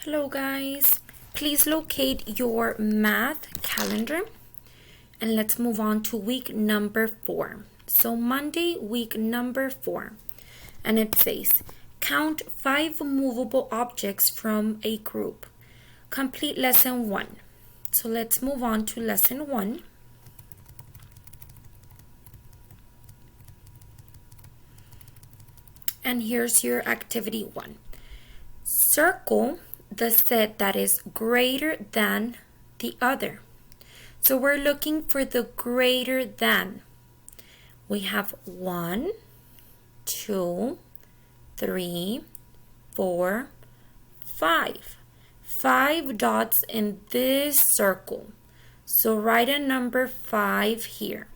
Hello guys, please locate your math calendar and let's move on to week number 4. So Monday, week number 4, and it says count 5 movable objects from a group. Complete lesson 1. So let's move on to lesson 1. And here's your activity 1. Circle the set that is greater than the other. So we're looking for the greater than. We have 1, 2, 3, 4, 5. 5 dots in this circle. So write a number 5 here.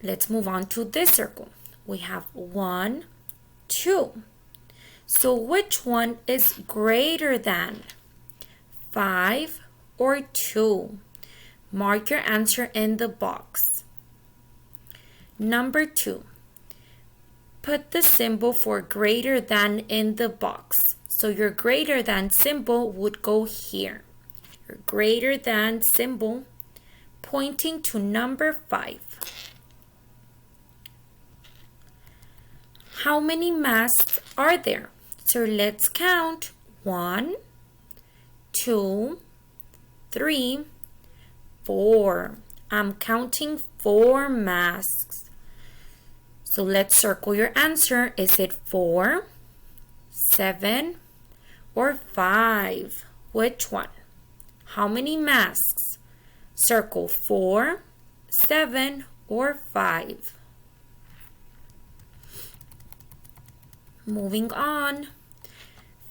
Let's move on to this circle. We have 1, 2. So which one is greater than 5 or 2? Mark your answer in the box. Number 2. Put the symbol for greater than in the box. So your greater than symbol would go here. Your greater than symbol pointing to number 5. How many masks are there? So let's count. 1, 2, 3, 4. I'm counting 4 masks. So let's circle your answer. Is it 4, 7, or 5? Which one? How many masks? Circle 4, 7, or 5. Moving on.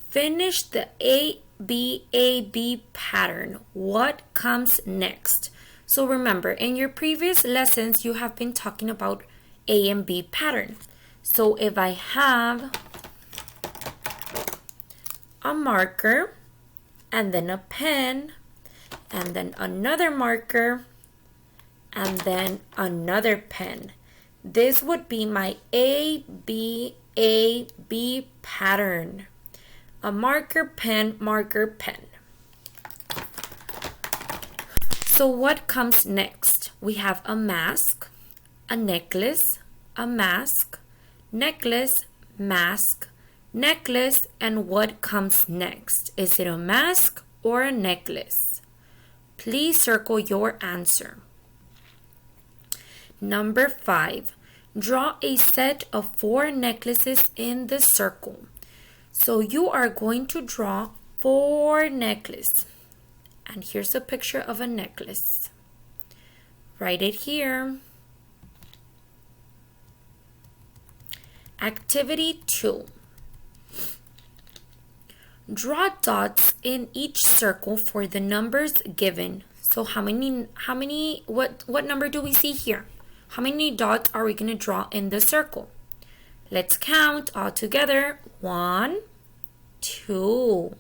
Finish the ABAB pattern. What comes next? So remember, in your previous lessons, you have been talking about A and B pattern. So if I have a marker and then a pen and then another marker and then another pen, this would be my ABAB pattern. A marker, pen, marker, pen. So what comes next? We have a mask, a necklace, a mask, necklace, mask, necklace, and what comes next? Is it a mask or a necklace? Please circle your answer. Number 5. Draw a set of 4 necklaces in the circle. So you are going to draw 4 necklaces. And here's a picture of a necklace. Write it here. Activity 2. Draw dots in each circle for the numbers given. So what number do we see here? How many dots are we going to draw in the circle? Let's count all together. 1, 2.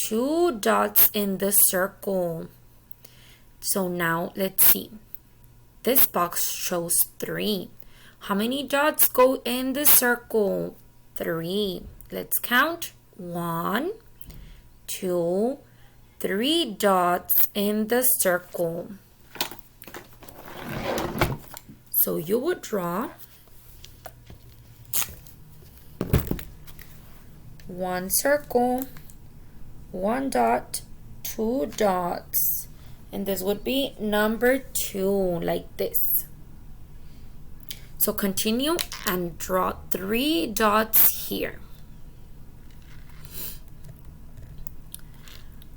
2 dots in the circle. So now let's see. This box shows 3. How many dots go in the circle? 3. Let's count. 1, 2, 3 dots in the circle. So you would draw 1 circle, 1 dot, 2 dots. And this would be number 2, like this. So continue and draw 3 dots here.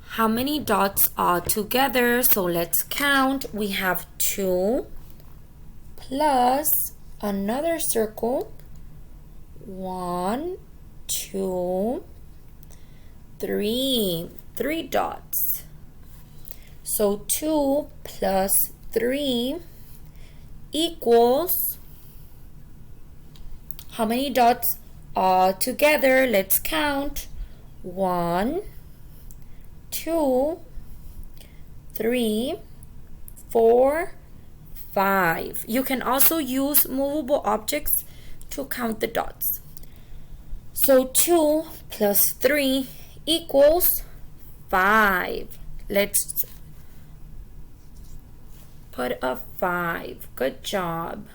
How many dots are together? So let's count. We have 2 plus another circle. 1, 2, 3. 3 dots. So 2 plus 3 equals how many dots are together? Let's count. 1, 2, 3, 4, 5. You can also use movable objects to count the dots. So 2 plus 3 equals 5. Let's put a 5. Good job.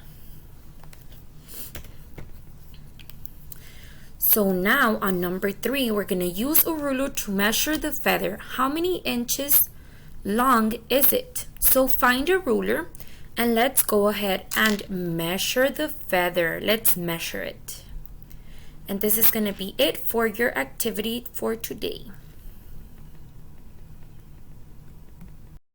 So now on number 3, we're going to use a ruler to measure the feather. How many inches long is it? So find a ruler and let's go ahead and measure the feather. Let's measure it. And this is going to be it for your activity for today.